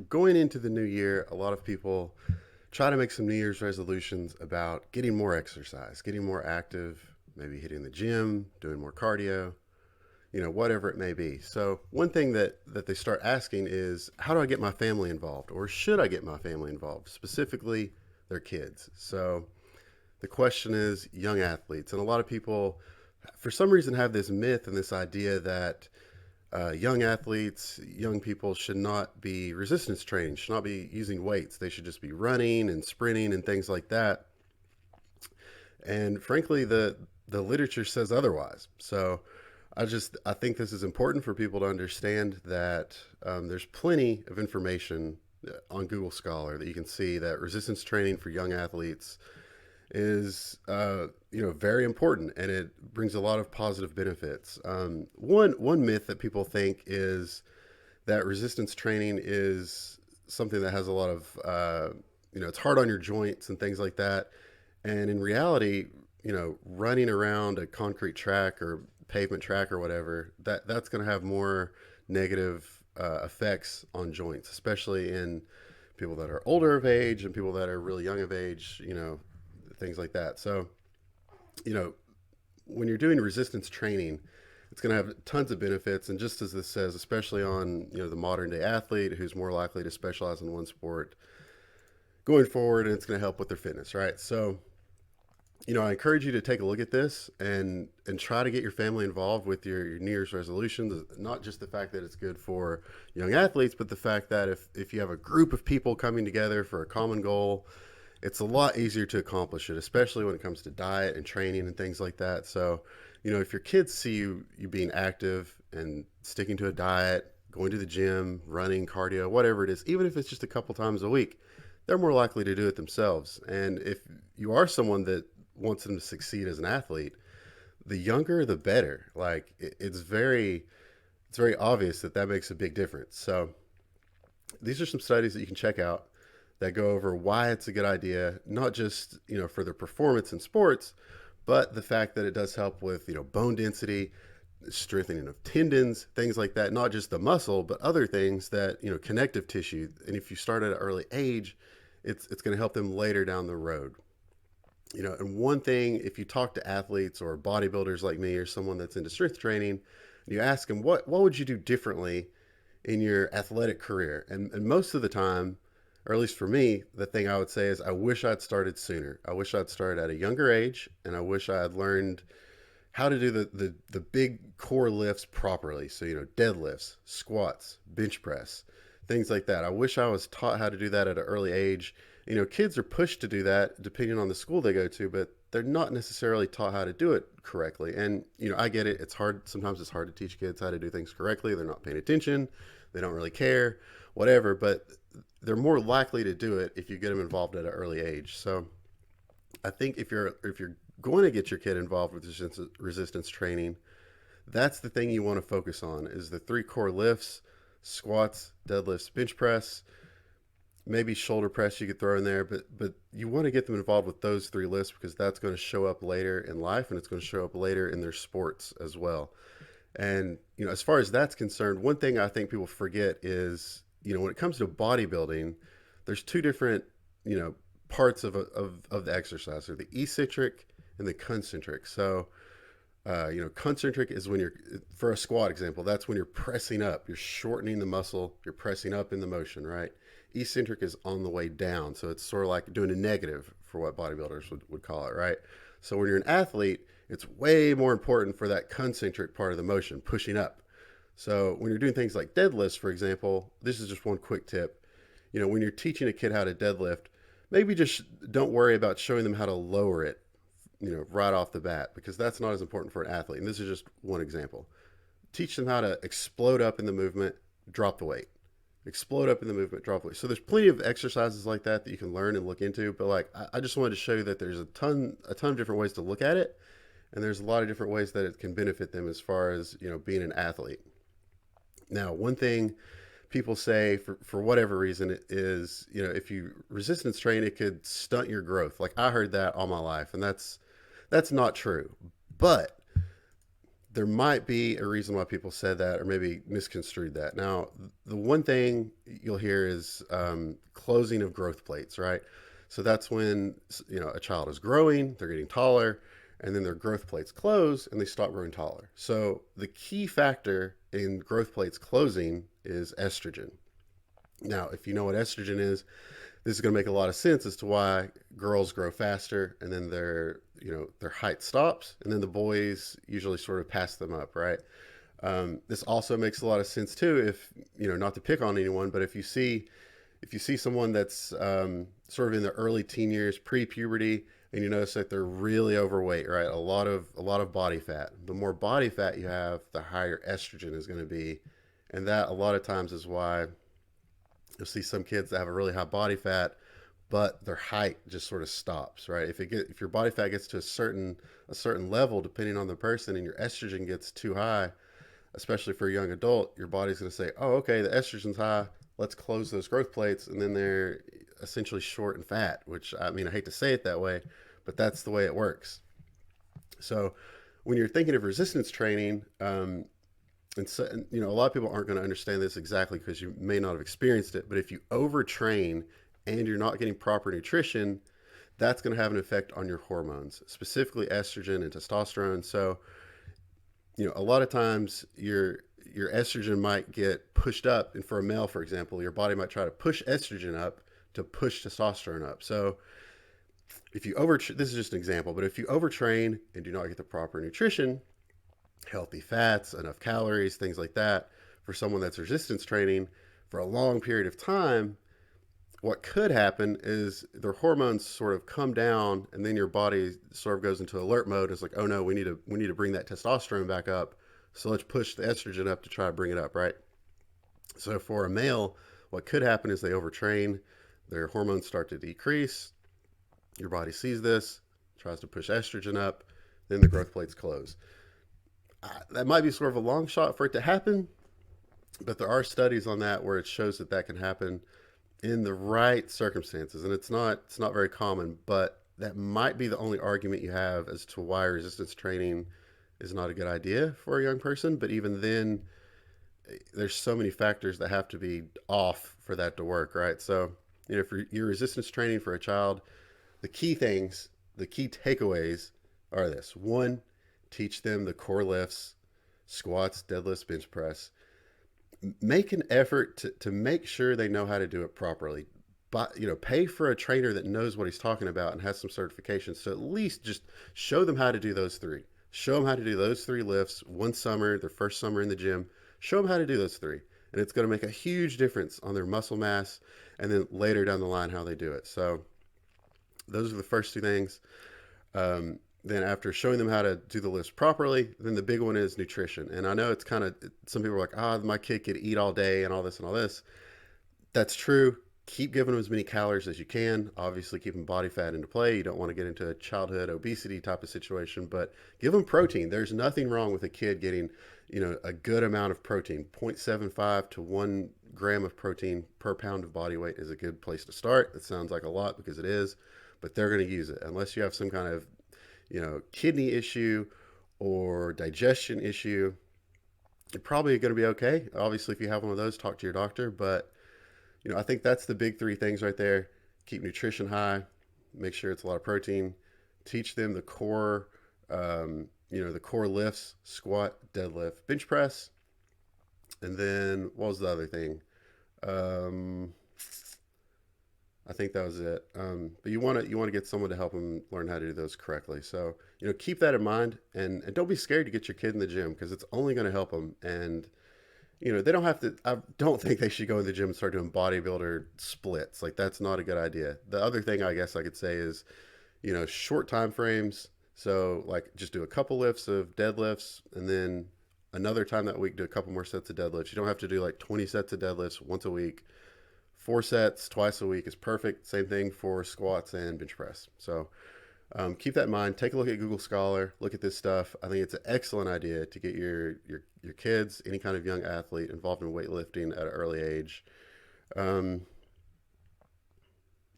going into the new year, a lot of people try to make some New Year's resolutions about getting more exercise, getting more active, maybe hitting the gym, doing more cardio, whatever it may be. So one thing that they start asking is, how do I get my family involved, or should I get my family involved, specifically their kids? So the question is young athletes, and a lot of people, for some reason, have this myth and this idea that young athletes, young people should not be resistance training, should not be using weights. They should just be running and sprinting and things like that. And frankly, the literature says otherwise. So I think this is important for people to understand that there's plenty of information on Google Scholar that you can see that resistance training for young athletes is very important, and it brings a lot of positive benefits. One myth that people think is that resistance training is something that has a lot of it's hard on your joints and things like that. And in reality, running around a concrete track or pavement track or whatever, that's going to have more negative effects on joints, especially in people that are older of age and people that are really young of age, things like that. So, you know, when you're doing resistance training, it's going to have tons of benefits. And just as this says, especially on, the modern day athlete who's more likely to specialize in one sport going forward, and it's going to help with their fitness, right? So, I encourage you to take a look at this and try to get your family involved with your New Year's resolutions. Not just the fact that it's good for young athletes, but the fact that if you have a group of people coming together for a common goal, it's a lot easier to accomplish it, especially when it comes to diet and training and things like that. So, if your kids see you being active and sticking to a diet, going to the gym, running, cardio, whatever it is, even if it's just a couple times a week, they're more likely to do it themselves. And if you are someone that wants them to succeed as an athlete, the younger the better. Like it's very obvious that makes a big difference. So these are some studies that you can check out that go over why it's a good idea, not just for their performance in sports, but the fact that it does help with bone density, strengthening of tendons, things like that. Not just the muscle, but other things that connective tissue. And if you start at an early age, it's going to help them later down the road. And one thing, if you talk to athletes or bodybuilders like me or someone that's into strength training, and you ask them what would you do differently in your athletic career, and most of the time, or at least for me, the thing I would say is I wish I'd started sooner. I wish I'd started at a younger age, and I wish I had learned how to do the big core lifts properly. So deadlifts, squats, bench press, things like that. I wish I was taught how to do that at an early age. Kids are pushed to do that depending on the school they go to, but they're not necessarily taught how to do it correctly. And, I get it. It's hard. Sometimes it's hard to teach kids how to do things correctly. They're not paying attention. They don't really care, whatever, but they're more likely to do it if you get them involved at an early age. So I think if you're going to get your kid involved with resistance training, that's the thing you want to focus on is the three core lifts: squats, deadlifts, bench press. Maybe shoulder press you could throw in there, but you want to get them involved with those three lifts because that's going to show up later in life, and it's going to show up later in their sports as well. And as far as that's concerned, one thing I think people forget is when it comes to bodybuilding, there's two different parts of the exercise, or the eccentric and the concentric. So concentric is when you're, for a squat example, that's when you're pressing up, you're shortening the muscle, you're pressing up in the motion, right? Eccentric is on the way down. So it's sort of like doing a negative for what bodybuilders would call it, right? So when you're an athlete, it's way more important for that concentric part of the motion, pushing up. So when you're doing things like deadlifts, for example, this is just one quick tip. When you're teaching a kid how to deadlift, maybe just don't worry about showing them how to lower it, right off the bat, because that's not as important for an athlete. And this is just one example. Teach them how to explode up in the movement, drop the weight. Explode up in the movement, drop the weight. So there's plenty of exercises like that you can learn and look into. But I just wanted to show you that there's a ton of different ways to look at it, and there's a lot of different ways that it can benefit them as far as being an athlete. Now, one thing people say for whatever reason it is, if you resistance train, it could stunt your growth. Like I heard that all my life, and that's not true. But there might be a reason why people said that or maybe misconstrued that. Now, the one thing you'll hear is closing of growth plates, right? So that's when a child is growing, they're getting taller, and then their growth plates close and they stop growing taller. So the key factor in growth plates closing is estrogen. Now, if you know what estrogen is, this is going to make a lot of sense as to why girls grow faster and then their height stops, and then the boys usually sort of pass them up, right? This also makes a lot of sense too, if not to pick on anyone, but if you see someone that's sort of in the early teen years, pre-puberty, and you notice that they're really overweight, right? A lot of body fat. The more body fat you have, the higher estrogen is going to be, and that a lot of times is why you'll see some kids that have a really high body fat, but their height just sort of stops, right? If your body fat gets to a certain level, depending on the person, and your estrogen gets too high, especially for a young adult, your body's going to say, "Oh, okay, the estrogen's high. Let's close those growth plates," and then they're essentially short and fat. Which, I mean, I hate to say it that way, but that's the way it works. So, when you're thinking of resistance training, and so, a lot of people aren't going to understand this exactly because you may not have experienced it. But if you overtrain and you're not getting proper nutrition, that's going to have an effect on your hormones, specifically estrogen and testosterone. So, a lot of times your estrogen might get pushed up, and for a male, for example, your body might try to push estrogen up to push testosterone up. So, if you this is just an example, but if you overtrain and do not get the proper nutrition, healthy fats, enough calories, things like that, for someone that's resistance training for a long period of time, what could happen is their hormones sort of come down, and then your body sort of goes into alert mode. It's like, oh no, we need to bring that testosterone back up. So let's push the estrogen up to try to bring it up, right? So for a male, what could happen is they overtrain, their hormones start to decrease. Your body sees this, tries to push estrogen up, then the growth plates close. That might be sort of a long shot for it to happen, but there are studies on that where it shows that that can happen in the right circumstances, and it's not very common, but that might be the only argument you have as to why resistance training is not a good idea for a young person. But even then, there's so many factors that have to be off for that to work, right? So, if you're resistance training for a child, the key things, the key takeaways are this: one, teach them the core lifts, squats, deadlifts, bench press. Make an effort to make sure they know how to do it properly. But pay for a trainer that knows what he's talking about and has some certifications. So at least just show them how to do those three. Show them how to do those three lifts one summer, their first summer in the gym. Show them how to do those three, and it's going to make a huge difference on their muscle mass, and then later down the line how they do it. So those are the first two things. Then after showing them how to do the lifts properly, then the big one is nutrition. And I know it's kind of, some people are like, my kid could eat all day and all this and all this. That's true. Keep giving them as many calories as you can. Obviously, keeping body fat into play. You don't want to get into a childhood obesity type of situation, but give them protein. There's nothing wrong with a kid getting, a good amount of protein. 0.75 to 1 gram of protein per pound of body weight is a good place to start. It sounds like a lot because it is, but they're going to use it unless you have some kind of kidney issue or digestion issue. You're probably going to be okay. Obviously, if you have one of those, talk to your doctor. But, I think that's the big three things right there. Keep nutrition high, make sure it's a lot of protein, teach them the core, the core lifts, squat, deadlift, bench press. And then what was the other thing? I think that was it. But you want to get someone to help them learn how to do those correctly. So keep that in mind, and don't be scared to get your kid in the gym because it's only going to help them. And they don't have to. I don't think they should go in the gym and start doing bodybuilder splits. Like that's not a good idea. The other thing I guess I could say is short time frames. So like just do a couple lifts of deadlifts, and then another time that week do a couple more sets of deadlifts. You don't have to do like 20 sets of deadlifts once a week. 4 sets twice a week is perfect. Same thing for squats and bench press. So keep that in mind. Take a look at Google Scholar. Look at this stuff. I think it's an excellent idea to get your kids, any kind of young athlete, involved in weightlifting at an early age.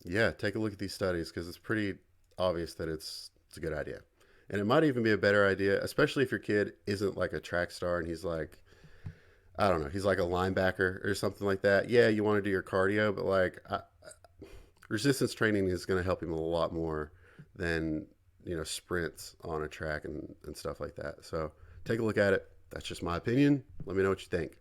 Yeah, take a look at these studies because it's pretty obvious that it's a good idea. And it might even be a better idea, especially if your kid isn't like a track star and he's like, I don't know, he's like a linebacker or something like that. Yeah, you want to do your cardio, but like resistance training is going to help him a lot more than, sprints on a track and stuff like that. So take a look at it. That's just my opinion. Let me know what you think.